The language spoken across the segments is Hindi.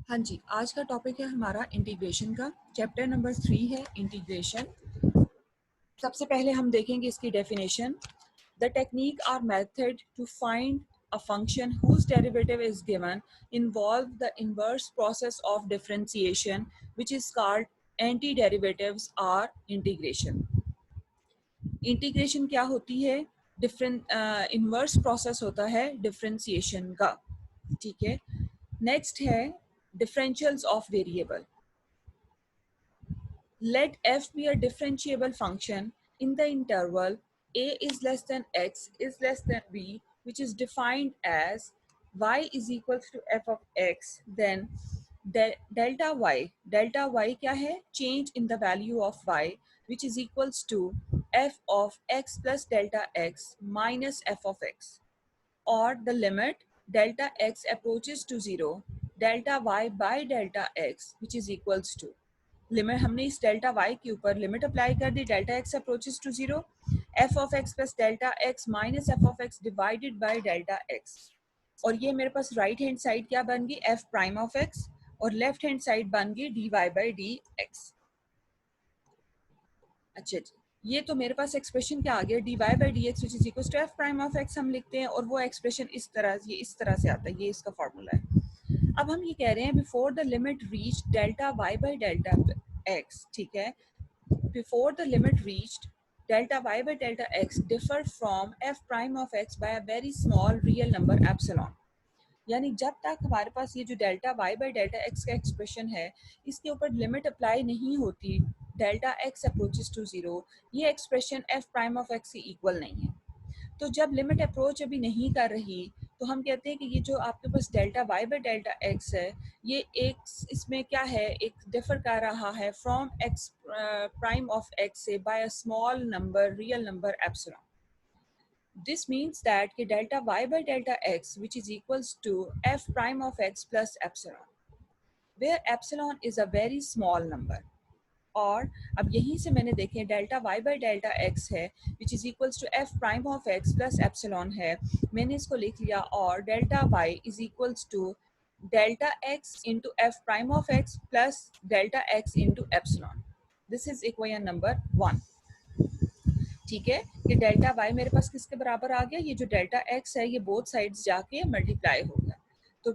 हाँ जी, आज का टॉपिक है हमारा इंटीग्रेशन का। चैप्टर नंबर 3 है इंटीग्रेशन। सबसे पहले हम देखेंगे इसकी डेफिनेशन। द टेक्निक और method to find a function whose derivative is given involve the inverse process of differentiation, which is called antiderivatives or integration. Integration क्या होती है? डिफरेंट इन्वर्स प्रोसेस होता है डिफरेंशिएशन का। ठीक है, नेक्स्ट है differentials of variable. Let f be a differentiable function in the interval a is less than x is less than b, which is defined as y is equals to f of x, then delta y. Delta y क्या है? Change in the value of y, which is equals to f of x plus delta x minus f of x, or the limit delta x approaches to 0, delta y by delta x, which is equals to limit. हमने इस डेल्टा वाई के ऊपर लिमिट अप्लाई कर दी, delta x approaches to zero, f of x plus delta x minus f of x divided by delta x. और ये मेरे पास राइट हैंड साइड क्या बन गई? एफ प्राइम ऑफ एक्स, और लेफ्ट हैंड साइड बन गई d y by d x. अच्छा जी, ये तो मेरे पास एक्सप्रेशन क्या आ गया? D y by d x which is equal to f prime of x हम लिखते हैं, और वो एक्सप्रेशन इस तरह, ये इस तरह से आता है, ये इसका फॉर्मूला है। अब हम ये कह रहे हैं before the limit reach delta y by delta x, ठीक है, before the limit reached, delta y by delta x differ from f prime of x by a very small real number epsilon। यानी जब तक हमारे पास ये जो delta y by delta x का एक्सप्रेशन है, इसके ऊपर लिमिट अप्लाई नहीं होती, delta x approaches to zero, ये expression f prime of x से इक्वल नहीं है। तो जब लिमिट अप्रोच अभी नहीं कर रही, तो हम कहते हैं कि ये जो आपके पास delta y by delta x है, ये एक इसमें क्या है, एक डिफर कर रहा है from x prime of x से by a small number real number epsilon. This means that कि delta y by delta x which is equals to f prime of x plus epsilon, where epsilon is a very small number. और अब यहीं से मैंने देखें delta y by delta x है which is equals to f prime of x plus epsilon है, मैंने इसको लिख लिया, और delta y is equals to delta x into f prime of x plus delta x into epsilon. This is equation number 1। ठीक है, ये डेल्टा वाई मेरे पास किसके बराबर आ गया? ये जो डेल्टा एक्स है ये बोथ साइड्स जाके मल्टीप्लाई हो गया, तो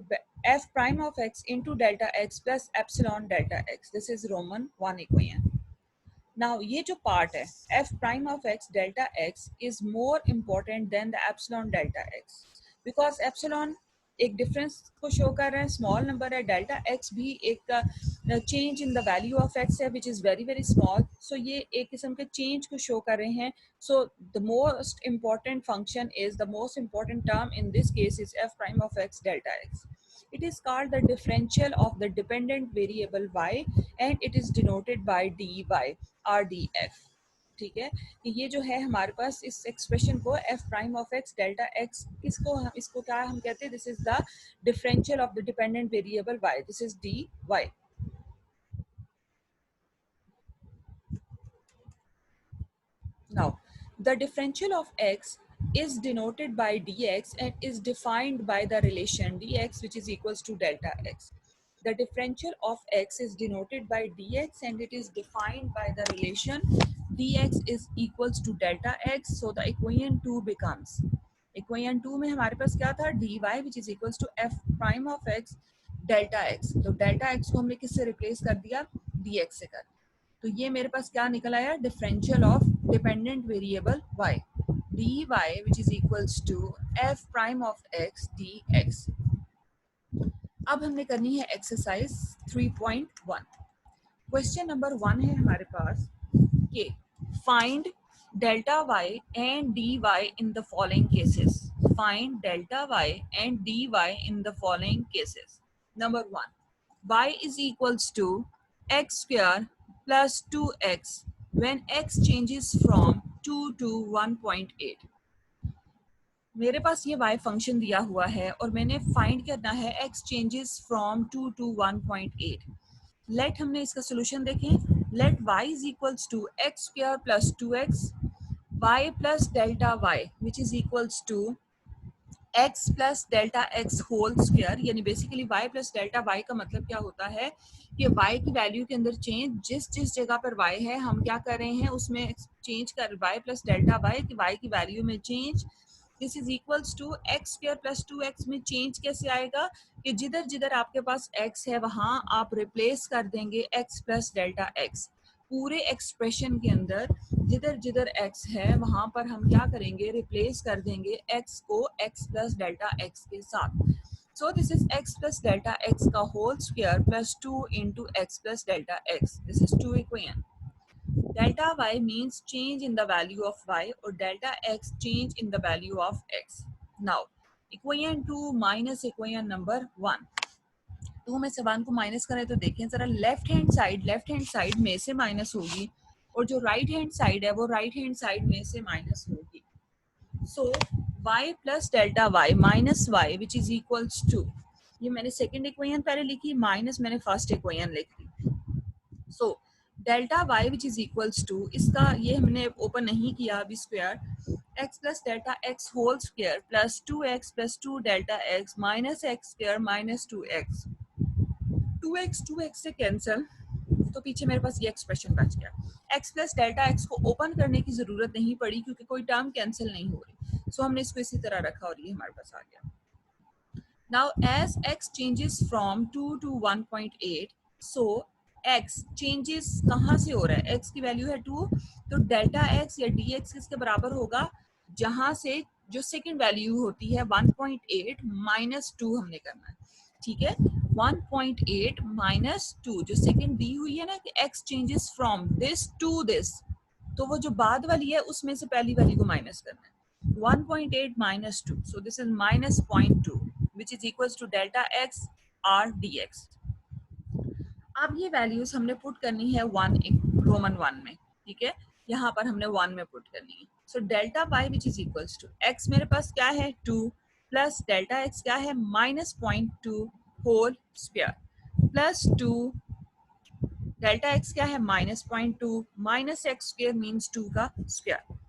F prime of x into delta x plus epsilon delta x, this is Roman 1 equation. Now ये जो पार्ट है f prime of x delta x is more important than the epsilon delta x, because epsilon एक डिफरेंस को शो कर रहा है, स्मॉल नंबर है, डेल्टा x भी एक change in the value of x है which is very very small, so ये एक किस्म के चेंज को शो कर रहे हैं। So the most important function is, the most important term in this case is f prime of x delta x. It is called the differential of the dependent variable y, and it is denoted by dy or df। ठीक है, कि ये जो है हमारे पास इस एक्सप्रेशन को f prime of x delta x, इसको हम इसको क्या हम कहते हैं? This is the differential of the dependent variable y, this is dy। Now, the differential of x is denoted by dx and is defined by the relation dx which is equals to delta x. The differential of x is denoted by dx and it is defined by the relation dx is equals to delta x. So the equation 2 becomes, equation 2 में हमारे पास क्या था? dy which is equals to f prime of x delta x। तो delta x को हमने किससे रिप्लेस कर दिया? dx से कर। तो ये मेरे पास क्या निकल आया? Differential of dependent variable y, dy which is equals to f prime of x dx। अब हमने करनी है एक्सरसाइज 3.1। क्वेश्चन नंबर 1 है हमारे पास कि find delta y and dy in the following cases. Find delta y and dy in the following cases. Number 1, y is equals to x square plus 2x when x changes from 2 to 1.8। मेरे पास ये y फंक्शन दिया हुआ है और मैंने फाइंड करना है x changes from 2 to 1.8। Let हमने इसका सोल्यूशन देखें। Let y is equals to x square plus 2x y plus delta y which is equals to x plus delta x whole square, यानी basically y plus delta y का मतलब क्या होता है कि y की वैल्यू के अंदर चेंज, जिस जिस जगह पर y है हम क्या कर रहे हैं उसमें चेंज कर y प्लस डेल्टा y कि y की वैल्यू में change. This is equals to x square plus 2x में चेंज कैसे आएगा कि जिधर जिधर आपके पास x है वहां आप रिप्लेस कर देंगे x प्लस डेल्टा x। पूरे एक्सप्रेशन के अंदर जिधर जिधर x है वहां पर हम क्या करेंगे, रिप्लेस कर देंगे x को x प्लस डेल्टा x के साथ। So this is x plus delta x का whole square plus 2 into x plus delta x। This is 2 equation. Delta y means change in the value of y और डेल्टा x change in the value of x. Now equation 2 minus equation number 1। 2 में से 1 को माइनस करें तो देखें जरा, लेफ्ट हैंड साइड में से माइनस होगी और जो राइट हैंड साइड है वो राइट हैंड साइड में से माइनस होगी। So y plus delta y minus y which is equals to, ये मैंने सेकेंड इक्वेशन पहले लिखी माइनस मैंने फर्स्ट इक्वेशन लिख दी। So delta y which is equals to, इसका ये हमने ओपन नहीं किया अभी, square x plus delta x whole square plus 2x plus 2 delta x minus x square minus 2x। 2x से कैंसिल तो पीछे मेरे पास ये एक्सप्रेशन बच गया। x प्लस डेल्टा x को ओपन करने की जरूरत नहीं पड़ी क्योंकि कोई टर्म कैंसिल नहीं हो रही। सो हमने इसको इसी तरह रखा और ये हमारे पास आ गया। Now as x changes from 2 to 1.8, so x changes कहाँ से हो रहा है, x की वैल्यू है 2 तो डेल्टा x या dx किसके बराबर होगा, जहां से जो सेकंड वैल्यू होती है 1.8 माइनस 2 हमने करना है। ठीक है, 1.8 माइनस 2 जो सेकंड दी हुई है ना कि x changes from this to this, तो वो जो बाद वाली है उसमें से पहली वाली को माइनस करना है। 1.8 minus 2, so this is minus 0.2 which is equals to delta x r dx। अब ये वैल्यूज हमने पुट करनी है रोमन 1 में। ठीक है, यहाँ पर हमने 1 में पुट करनी है। So delta y which is equals to x मेरे पास क्या है 2 प्लस डेल्टा x क्या है minus 0.2 whole square plus 2 delta x क्या है minus 0.2 minus x square means 2 का स्क्वायर।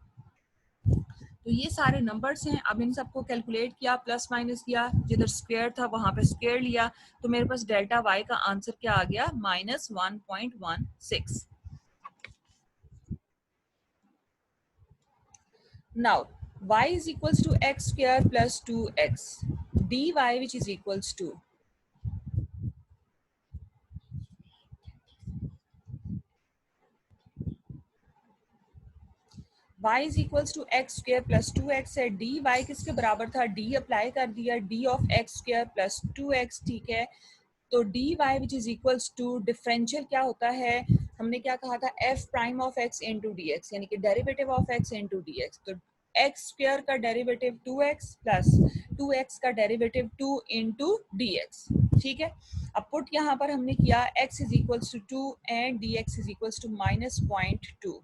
तो ये सारे नंबर्स हैं, अब इन सबको कैलकुलेट किया, प्लस माइनस किया, जिधर स्क्वायर था वहां पे स्क्वायर लिया, तो मेरे पास डेल्टा वाई का आंसर क्या आ गया minus 1.16। Now y is equals to x square plus 2x dy which is equals to y is equals to x square plus 2x है, dy किसके बराबर था, d अप्लाई कर दिया, d of x square plus 2x। ठीक है, तो dy which is equals to differential क्या होता है, हमने क्या कहा था f prime of x into dx, यानी कि derivative of x into dx। तो x स्क्वायर का डेरिवेटिव 2x प्लस 2x का डेरिवेटिव 2 into dx। ठीक है, अब पुट यहाँ पर हमने किया x is equals to 2 and dx is equals to minus 0.2।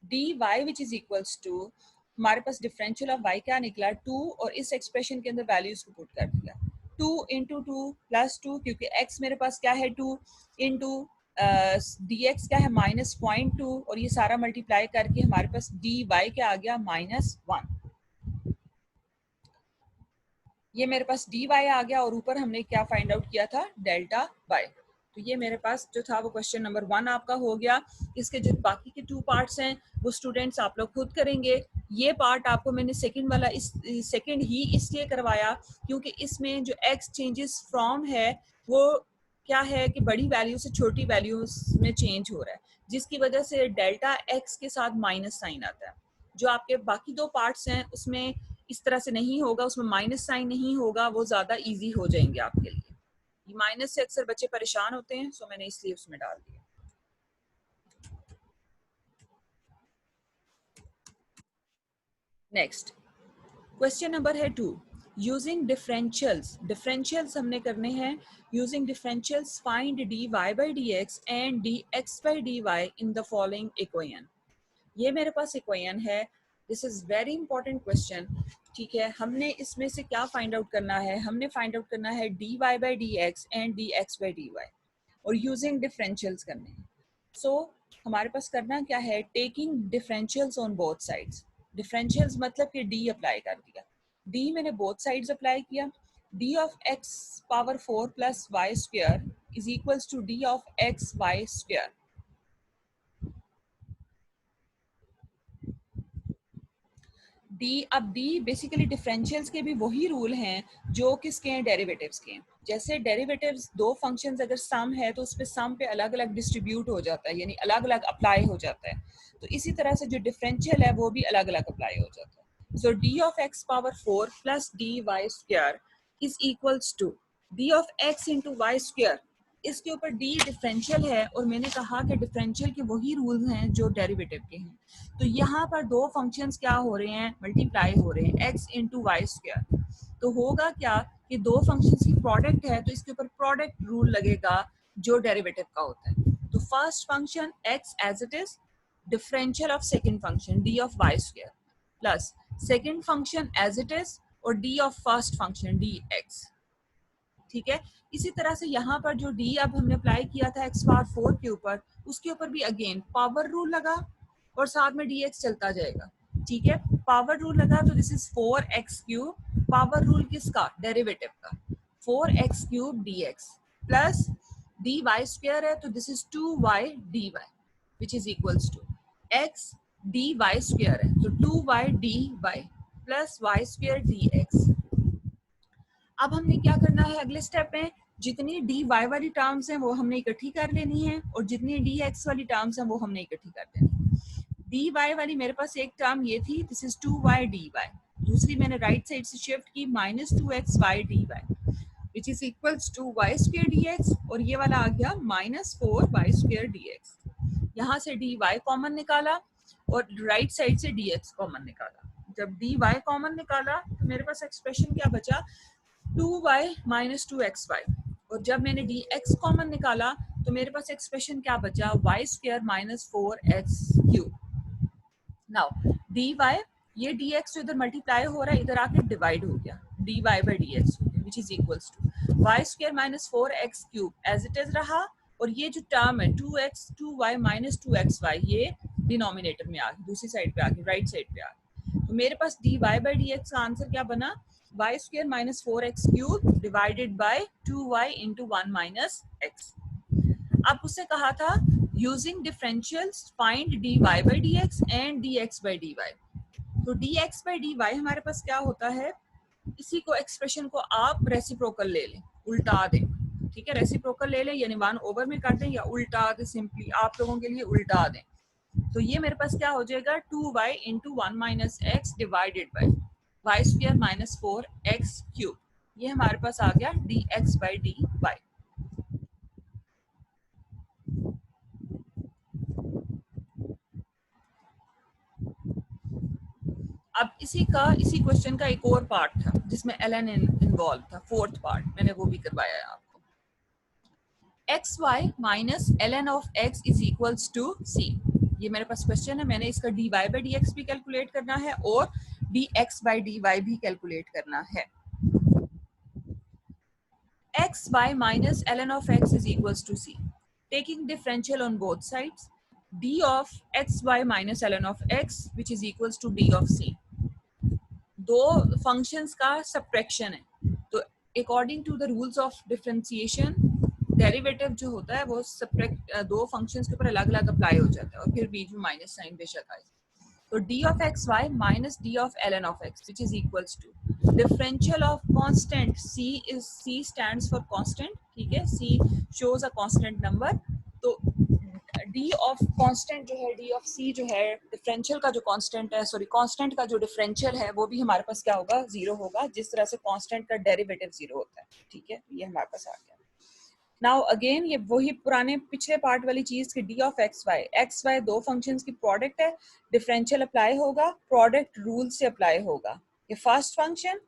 dy which is equals to, हमारे पास डिफरेंशियल ऑफ y क्या निकला 2 और इस एक्सप्रेशन के अंदर वैल्यूज को पुट कर दिया 2 इंटू 2 प्लस 2 क्योंकि x मेरे पास क्या है 2 इंटू dx क्या है माइनस 0.2 और ये सारा मल्टीप्लाई करके हमारे पास dy क्या आ गया माइनस 1। ये मेरे पास dy आ गया और ऊपर हमने क्या फाइंड आउट किया था डेल्टा y। तो ये मेरे पास जो था वो क्वेश्चन नंबर 1 आपका हो गया। इसके जो बाकी के 2 पार्ट्स हैं वो स्टूडेंट्स आप लोग खुद करेंगे। ये पार्ट आपको मैंने सेकंड वाला इस सेकंड ही इसलिए करवाया क्योंकि इसमें जो x चेंजेस फ्रॉम है वो क्या है कि बड़ी वैल्यू से छोटी वैल्यूज में चेंज हो रहा है, जिसकी वजह से डेल्टा x के साथ माइनस साइन आता है। जो आपके बाकी 2 पार्ट्स हैं उसमें इस तरह से नहीं होगा, उसमें माइनस साइन नहीं होगा, वो ज्यादा इजी हो जाएंगे आपके लिए। ये माइनस से अक्सर बच्चे परेशान होते हैं, सो मैंने इसलिए उसमें डाल दिया। नेक्स्ट क्वेश्चन नंबर है 2, यूजिंग डिफरेंशियल्स। डिफरेंशियल्स हमने करने हैं। Using differentials find dy by dx and dx by dy in the following equation. ये मेरे पास इक्वेशन है, this is very important question. ठीक है, हमने इसमें से क्या फाइंड आउट करना है, हमने फाइंड आउट करना है dy by dx and dx by dy और यूजिंग डिफरेंशियल्स करने हैं। सो हमारे पास करना क्या है, taking differentials on both sides. Differentials मतलब कि डी अप्लाई कर दिया, डी मैंने बोथ साइड्स अप्लाई किया, d of x power 4 plus y square is equals to d of x y square. D, अब डी बेसिकली डिफरेंशियल्स के भी वही रूल हैं जो किसके हैं, डेरिवेटिव्स के हैं। जैसे डेरिवेटिव्स दो फंक्शंस अगर सम है तो उस पे सम पे अलग अलग डिस्ट्रीब्यूट हो जाता है, यानी अलग अलग अप्लाई हो जाता है। तो इसी तरह से जो डिफरेंशियल है वो भी अलग अलग अप्लाई हो जाता है। So d of x power 4 plus d y square is equals to d of x into y square. इसके ऊपर डी डिफरेंशियल है और मैंने कहा कि डिफरेंशियल के वही रूल्स हैं जो डेरिवेटिव के हैं। तो यहाँ पर दो फंक्शंस क्या हो रहे हैं, मल्टीप्लाई हो रहे हैं, x इंटू वाई स्क्वायर। तो होगा क्या कि दो फंक्शंस की प्रोडक्ट है तो इसके ऊपर प्रोडक्ट रूल लगेगा जो डेरिवेटिव का होता है। तो first function x as it is, differential of second function d of y square, plus second function as it is और d of first function dx। ठीक है, इसी तरह से यहाँ पर जो d अब हमने अप्लाई किया था x पावर 4 के ऊपर, उसके ऊपर भी अगेन पावर रूल लगा और साथ में dx चलता जाएगा। ठीक है, पावर रूल लगा तो this is 4x cube, power rule किसका, डेरिवेटिव का, 4x cube dx plus dy square है तो this is 2y dy which is equals to x dy square है तो 2y dy plus y square dx। अब हमने क्या करना है अगले स्टेप में, जितनी डी वाई वाली टर्म्स हैं वो हमने इकट्ठी कर लेनी है और जितनी डी एक्स वाली टर्म्स हैं वो हमने इकट्ठी कर लेनी है। डी वाई वाली मेरे पास एक टर्म ये थी, दिस इज 2y dy, दूसरी मैंने राइट साइड से शिफ्ट की minus 2xy dy which is equals to y square dx और ये वाला आ गया माइनस 4y स्क्वायर dx। यहाँ से dy कॉमन निकाला और राइट साइड से dx कॉमन निकाला। जब dy कॉमन निकाला तो मेरे पास एक्सप्रेशन क्या बचा, 2y माइनस 2xy, और जब मैंने dx कॉमन निकाला तो मेरे पास एक्सप्रेशन क्या बचा, y square minus 4x cube. Now dy, ये dx जो इधर मल्टीप्लाई हो रहा है इधर आके डिवाइड हो गया, dy बाई dx हो गया which is equals to y square minus 4x cube as it is रहा, और ये जो टर्म है 2y माइनस 2xy ये डिनोमिनेटर में आ गई, दूसरी साइड पे आ गई, राइट साइड पे आ गई। तो मेरे पास dy बाई dx का आंसर क्या बना, y square minus 4x cube divided by 2y into 1 minus x। अब उससे कहा था using differentials find dy by dx and dx by dy। तो dx बाई dy हमारे पास क्या होता है, इसी को एक्सप्रेशन को आप रेसिप्रोकल ले लें, उल्टा दें। ठीक है, रेसिप्रोकल ले लें यानी 1 ओवर में कर दें या उल्टा दें, सिंपली आप लोगों के लिए उल्टा दें। तो ये मेरे पास क्या हो जाएगा, 2y into 1 minus x divided by y square minus 4x cube, ये हमारे पास आ गया dx बाई dy। अब इसी क्वेश्चन का एक और पार्ट था जिसमें ln इन्वॉल्व था, फोर्थ पार्ट मैंने वो भी करवाया है आपको। xy minus ln of x is equals to c, ये मेरे पास क्वेश्चन है, मैंने इसका dy बाई dx भी कैलकुलेट करना है और dx बाई dy भी कैलकुलेट करना है। xy minus ln of x is equals to c. Taking differential on both sides, d of xy minus ln of x which is equals to d of c. दो फंक्शंस का सब्ट्रैक्शन है, तो according to the rules of differentiation derivative जो होता है वो सब्ट्रैक्ट दो फंक्शंस के ऊपर अलग अलग अप्लाई हो जाता है और फिर बीच में माइनस साइन बेशक आए। तो d of xy minus d of ln of x which is equals to differential of constant c stands for constant, ठीक है, c shows a constant number, तो d of constant जो है, d of c जो है डिफरेंशियल का जो कांस्टेंट है, सॉरी कांस्टेंट का जो डिफरेंशियल है वो भी हमारे पास क्या होगा, जीरो होगा, जिस तरह से कांस्टेंट का डेरिवेटिव जीरो होता है। ठीक है, ये हमारे पास आ गया। नाउ अगेन ये वही पुराने पिछले पार्ट वाली चीज की डी ऑफ एक्स वाई दो फंक्शंस की प्रोडक्ट है, डिफरेंशियल अप्लाई होगा, प्रोडक्ट रूल से अप्लाई होगा। ये first function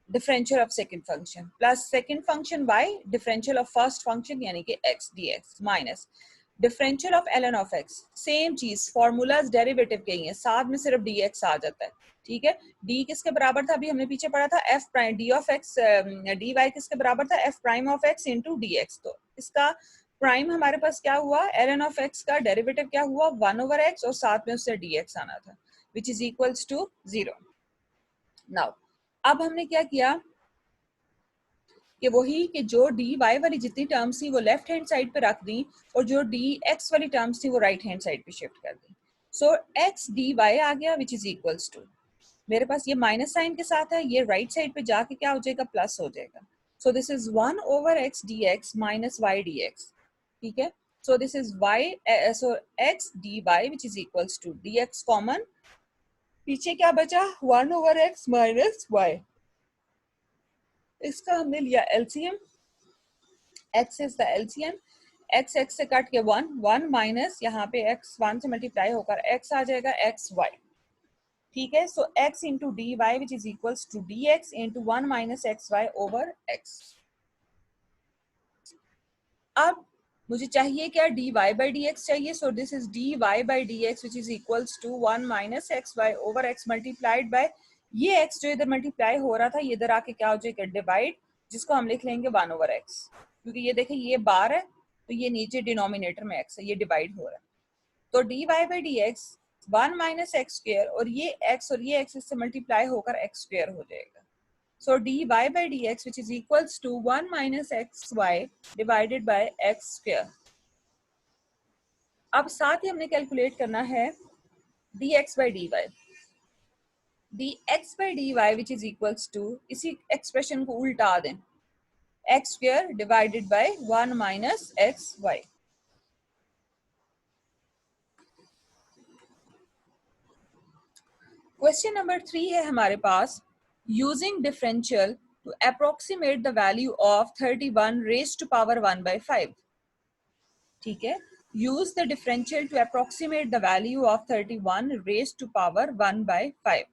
differential of second function plus second function by differential of first function यानी कि x d x minus differential of l n of x, same चीज, फॉर्मूलाज डेरिवेटिव के ही है, साथ में सिर्फ डी एक्स आ जाता है। ठीक है, डी किसके बराबर था, अभी हमने पीछे पढ़ा था f prime, d of x d y किसके बराबर था, f prime of x into d x. तो इसका प्राइम हमारे पास क्या हुआ, एल एन ऑफ एक्स का डेरिवेटिव क्या हुआ, 1 ओवर एक्स और साथ में उससे डी एक्स आना था which is equals to 0। Now अब हमने क्या किया कि वही कि जो डी वाई वाली जितनी टर्म्स थी वो लेफ्ट हैंड साइड पे रख दी और जो डी एक्स वाली टर्म्स थी वो राइट हैंड साइड पे शिफ्ट कर दी। सो एक्स डी वाई आ गया विच इज इक्वल्स टू, मेरे पास ये माइनस साइन के साथ है, ये राइट साइड पे जाके क्या हो जाएगा, प्लस हो जाएगा। So this is 1 over x d x minus y d x, ठीक है। So this is y, so x d y which is equals to d x common, पीछे क्या बचा 1 ओवर एक्स माइनस वाई, इसका हमने लिया LCM, x is the LCM, x x से कट के 1 1 माइनस यहाँ पे x 1 से मल्टीप्लाई होकर x आ जाएगा एक्स वाई, ठीक है। So x into d y which is equals to d x into 1 minus x y over x. अब मुझे चाहिए क्या, d y by d x चाहिए। So this is d y by d x which is equals to 1 minus x y over x multiplied by ये x जो इधर मल्टीप्लाई हो रहा था ये इधर आके क्या हो जाएगा, डिवाइड, जिसको हम लिख लेंगे 1 ओवर एक्स, क्योंकि ये देखें ये बार है तो ये नीचे डिनोमिनेटर में x है, ये डिवाइड हो रहा है। तो d y by d x 1 minus x square और ये x इससे मल्टीप्लाई होकर एक्स स्क्वेयर हो जाएगा। So dy by dx which is equals to 1 minus xy divided by x square. अब साथ ही हमने कैलकुलेट करना है dx by dy, dx by dy which is equals to, इसी एक्सप्रेशन को उल्टा दें, x square divided by 1 minus xy. Question number 3 है हमारे पास, using differential to approximate the value of 31 raised to power 1 by 5, ठीक है। use the differential to approximate the value of 31 raised to power 1 by 5।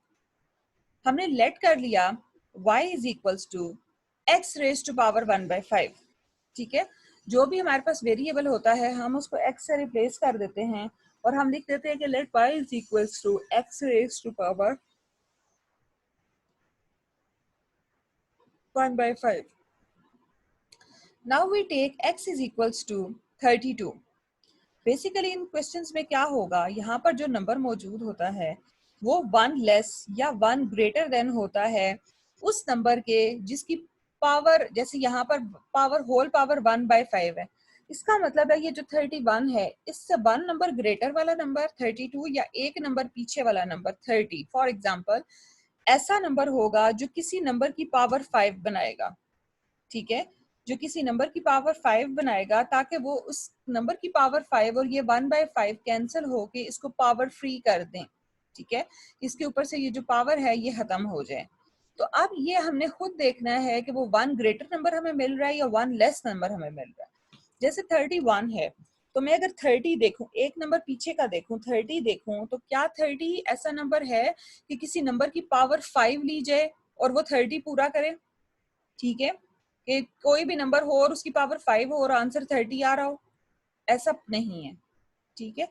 हमने लेट कर लिया y is equals to x raised to power 1 by 5, ठीक है। जो भी हमारे पास वेरिएबल होता है हम उसको x से रिप्लेस कर देते हैं और हम लिख देते हैं कि late y is equals to x raised to power 1 by 5। Now we take x is equals to 32। Basically in questions में क्या होगा, यहाँ पर जो नंबर मौजूद होता है वो 1 लेस या 1 ग्रेटर देन होता है उस नंबर के जिसकी पावर, जैसे यहाँ पर पावर होल पावर 1 by 5 है, इसका मतलब है ये जो 31 है इससे 1 नंबर ग्रेटर वाला नंबर 32 या एक नंबर पीछे वाला नंबर 30, फॉर एग्जाम्पल ऐसा नंबर होगा जो किसी नंबर की पावर 5 बनाएगा, ठीक है, जो किसी नंबर की पावर 5 बनाएगा ताकि वो उस नंबर की पावर 5 और ये 1 by 5 कैंसिल होके इसको पावर फ्री कर दें, ठीक है, इसके ऊपर से ये जो पावर है ये खत्म हो जाए। तो अब ये हमने खुद देखना है कि वो 1 ग्रेटर नंबर हमें मिल रहा है या 1 लेस नंबर हमें मिल रहा है। जैसे 31 है तो मैं अगर 30 देखूं, एक नंबर पीछे का देखूं 30 देखूं, तो क्या 30 ऐसा नंबर है कि किसी नंबर की पावर 5 ली जाए और वो 30 पूरा करे, ठीक है, कि कोई भी नंबर हो और उसकी पावर 5 हो और आंसर 30 आ रहा हो, ऐसा नहीं है, ठीक है।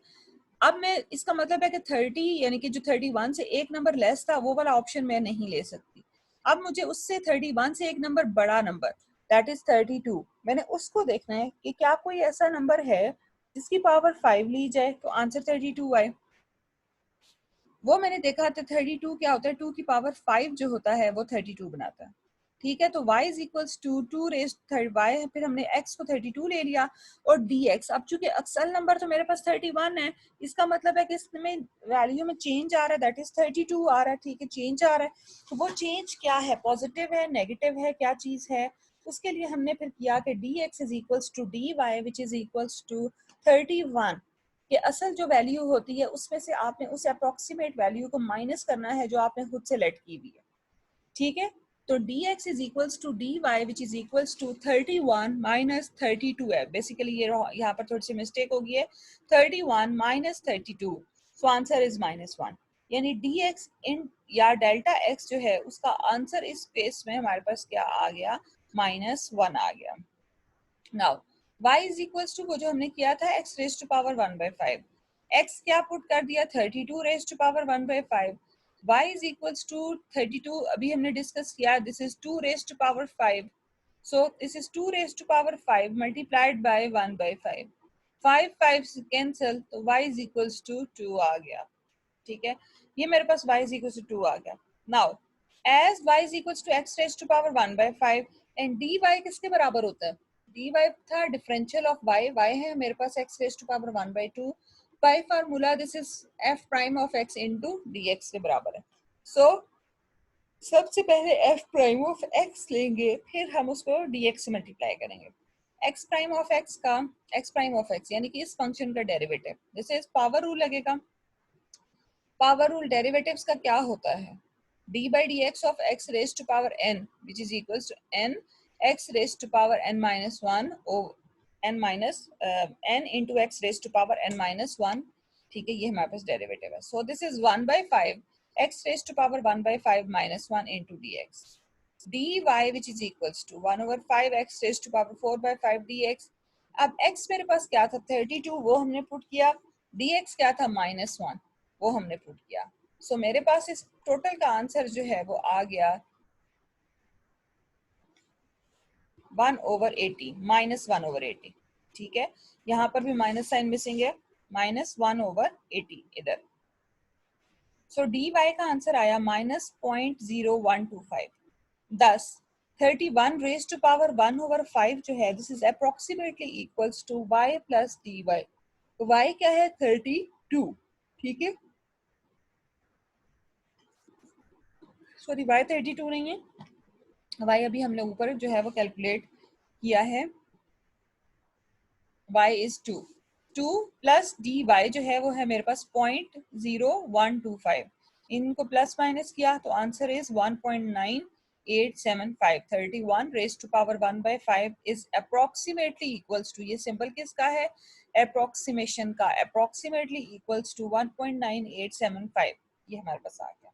अब मैं, इसका मतलब है कि 30 यानी कि जो 31 से एक नंबर लेस था वो वाला ऑप्शन मैं नहीं ले सकती। अब मुझे उससे 31 से एक नंबर बड़ा नंबर दैट इज 32, मैंने उसको देखना है कि क्या कोई ऐसा नंबर है जिसकी पावर 5 ली जाए तो आंसर 32 आए। वो मैंने देखा था 32 क्या होता है, 2 की पावर 5 जो होता है वो 32 बनाता है, ठीक है। तो y is equals to 2 raise y, फिर हमने x को 32 ले लिया और dx, अब चूंकि अक्सल नंबर तो मेरे पास 31 है, इसका मतलब है कि इसमें वैल्यू में चेंज आ रहा है, दैट इज 32 आ रहा है, ठीक है, चेंज आ रहा है। तो वो चेंज क्या है, पॉजिटिव है, नेगेटिव है, क्या चीज है, उसके लिए हमने फिर किया कि dx is equals to dy which is equals to 31 कि असल जो वैल्यू होती है उसमें से आपने उस अप्रोक्सीमेट वैल्यू को माइनस करना है जो आपने खुद से लेट की हुई है, ठीक है। तो dx is equals to dy which is equals to 31 minus 32 है, बेसिकली ये यहाँ पर थोड़ी सी मिस्टेक हो गई है, 31 minus 32, सो आंसर इज -1, यानी dx इन या डेल्टा x जो है उसका आंसर इस केस में हमारे पास क्या आ गया, -1 आ गया। Now y is equals to वो जो हमने किया था x raise to power 1 by 5, x क्या पुट कर दिया 32 raise to power 1 by 5, y is equals to 32 अभी हमने डिस्कस किया, this is 2 raise to power 5, so this is 2 raise to power 5 multiplied by 1 by 5, 5 5 cancel तो y इज इक्वल्स टू 2 आ गया, ठीक है, ये मेरे पास y इज इक्वल्स टू 2 आ गया। Now as y is equal to x raise to power 1/5 and dy किसके बराबर होता है? dy था डिफरेंशियल ऑफ y है मेरे पास x raise to power 1/2 by formula this is f prime of x into dx के बराबर है. सो सबसे पहले f प्राइम ऑफ x लेंगे, फिर हम उसको dx से मल्टीप्लाई करेंगे. x प्राइम ऑफ x का x प्राइम ऑफ x यानी कि इस फंक्शन का डेरिवेटिव, जैसे इस पावर रूल लगेगा. पावर रूल डेरिवेटिव्स का क्या होता है? d by dx of x raised to power n which is equals to n x raised to power n minus 1 over n minus n into x raised to power n minus 1. ठीक है, ये हमारे पास डेरिवेटिव है. So this is 1/5 x raised to power 1/5 minus 1 into dx. dy which is equals to 1/5 x raised to power 4/5 dx. अब x मेरे पास क्या था 32, वो हमने पुट किया. dx क्या था -1, वो हमने पुट किया. सो मेरे पास इस टोटल का आंसर जो है वो आ गया 1/80 -1/80. ठीक है, यहाँ पर भी माइनस साइन मिसिंग है, -1/80 इधर. सो dy का आंसर आया -0.0125. thus 31 raised to power 1/5 जो है this is approximately equals to y plus dy. तो y क्या है 32. ठीक है, सॉरी y 32 नहीं है, y अभी हमने ऊपर जो है वो कैलकुलेट किया है. y इज 2 प्लस dy जो है वो है मेरे पास 0.0125. इनको प्लस माइनस किया तो answer is 1.9875. 31 raise to power 1/5 is approximately equals to, ये सिंपल किसका है? अप्रोक्सीमेशन का. Approximately equals to 1.9875. ये हमारे पास आ गया.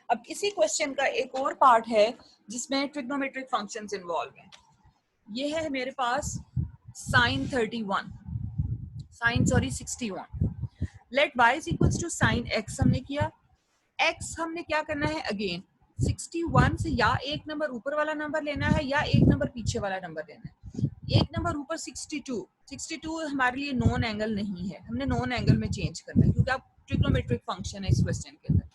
अब इसी क्वेश्चन का एक और पार्ट है जिसमें ट्रिग्नोमेट्रिक फंक्शंस इन्वॉल्व हैं. ये है मेरे पास sin 61. Let y is equals to sin x हमने किया. x हमने क्या करना है? अगेन 61 से या एक नंबर ऊपर वाला नंबर लेना है या एक नंबर पीछे वाला नंबर लेना है. एक नंबर ऊपर 62 हमारे लिए नॉन एंगल नहीं है, हमने नॉन एंगल में चेंज करना है क्योंकि आप ट्रिग्नोमेट्रिक फंक्शन है इस क्वेश्चन के अंदर.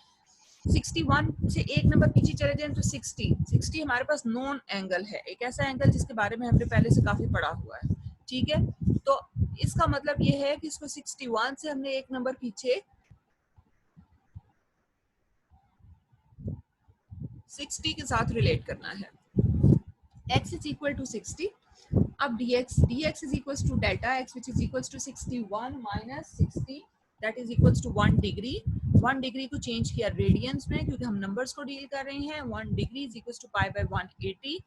61 से एक नंबर पीछे चले जाए तो 60 हमारे पास नॉन एंगल है, एक ऐसा एंगल जिसके बारे में हमने पहले से काफी पढ़ा हुआ है. ठीक है, तो इसका मतलब ये है कि इसको 61 से हमने एक नंबर पीछे 60 के साथ रिलेट करना है. x is equal to 60. अब dx is equal to delta x which is equal to 61 minus 60 that is equal to 1 degree. 1 degree को चेंज किया रेडियंस में क्योंकि हम नंबर्स को डील कर रहे हैं. 1 degree is equal to π/180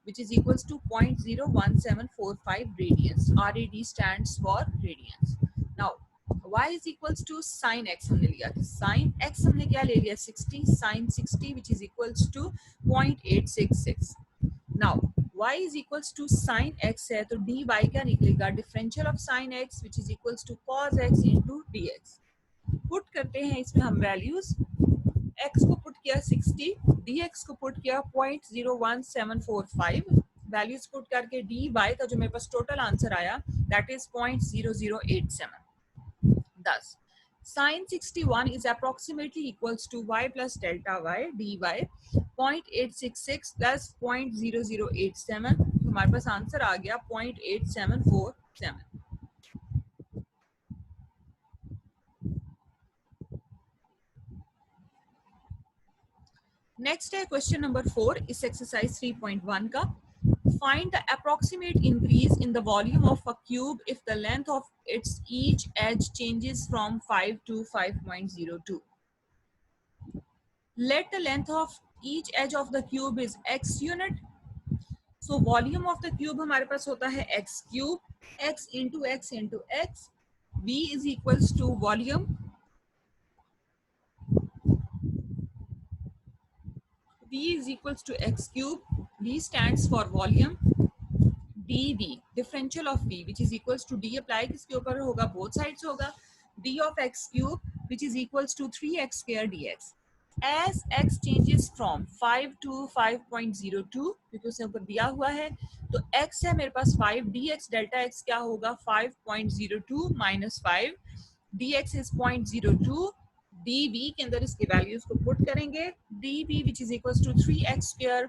which is equals to 0.01745 radians. RAD stands for radians. Now y is equals to sin x हमने लिया. sin x हमने क्या ले लिया 60. sin 60 which is equals to 0.866. Now y is equals to sin x है तो dy क्या निकलेगा? Differential of sin x which is equals to cos x into dx. Put करते हैं इसमें हम वैल्यूज. x को पुट किया 60, dx को पुट किया 0.01745. वैल्यूज पुट करके dy का जो मेरे पास टोटल आंसर आया that is 0.0087. Thus sin 61 is approximately equals to y plus delta y dy 0.866 plus 0.0087. हमारे पास आंसर आ गया 0.8747. नेक्स्ट है क्वेश्चन नंबर 4 इस एक्सरसाइज 3.1 का. Find the approximate increase in the volume of a cube if the length of its each edge changes from 5 to 5.02. Let the length of each edge of the cube is x unit. So volume of the cube हमारे पास होता है x cube, x into x into x. V is equals to volume. V is equals to x cube. V stands for volume. dv differential of v which is equals to d apply किसके ऊपर होगा? both sides होगा. d of x cube which is equals to 3x square dx. as x changes from 5 to 5.02 क्योंकि उसने ऊपर दिया हुआ है तो x है मेरे पास 5, dx डेल्टा x क्या होगा? 5.02 minus 5. dx is 0.02, dv के अंदर इसके वैल्यूज को पुट करेंगे, dv which is equals to 3x square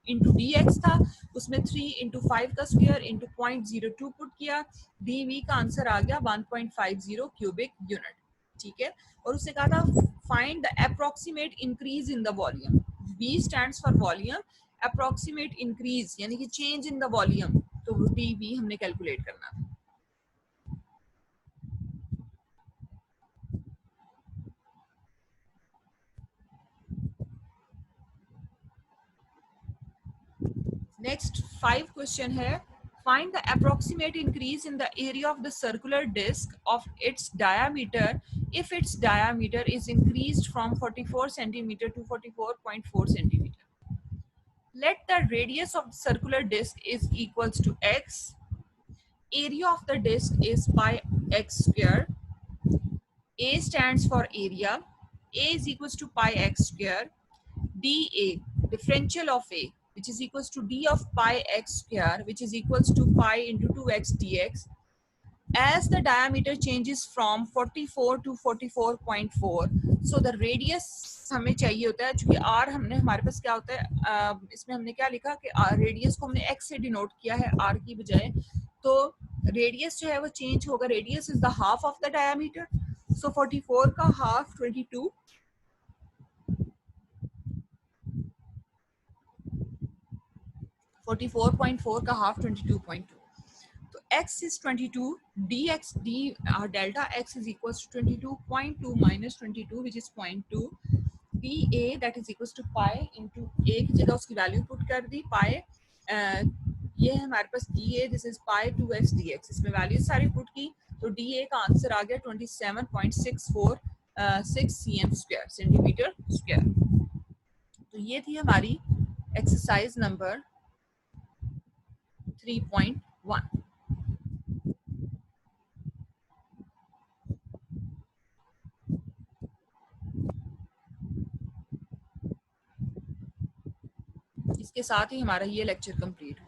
into d x था, उसमें 3 इंटू 5 का स्क्वायर इंटू 0.02 पुट किया, डी वी का आंसर आ गया 1.50 क्यूबिक यूनिट। ठीक है, और उसने कहा था find the approximate increase in the volume. V stands for volume, approximate increase यानी कि चेंज इन द वॉल्यूम, तो डी वी हमने कैलकुलेट करना था। नेक्स्ट 5 क्वेश्चन है, find the approximate increase in the area of the circular disc of its diameter if its diameter is increased from 44 centimeter to 44.4 centimeter. Let the radius of the circular disc is equals to x, area of the disc is pi x square, a stands for area, a is equals to pi x square, dA, differential of A, which is equals to d of pi x square, which is equals to pi into 2x dx. As the diameter changes from 44 to 44.4, so the radius हमें चाहिए होता है, चूंकि r हमने हमारे पास क्या होता है, इसमें हमने क्या लिखा कि रेडियस को हमने x से डिनोट किया है r की बजाय, तो रेडियस जो है वो चेंज होगा, radius is the half of the diameter, so 44 का हाफ 22, 44.4 का हाफ 22.2, तो x is 22, dx d delta x is equals to 22.2 minus 22 which is 0.2, dA that is equals to pi into a की जगह उसकी वैल्यू पुट कर दी pi, ये है हमारे पास dA, this is pi 2x dx, इसमें वैल्यूज सारी पुट की, तो dA का आंसर आ गया 27.646 cm स्क्वायर, सेंटीमीटर स्क्वायर। तो ये थी हमारी एक्सरसाइज नंबर 3.1। इसके साथ ही हमारा ये लेक्चर कंप्लीट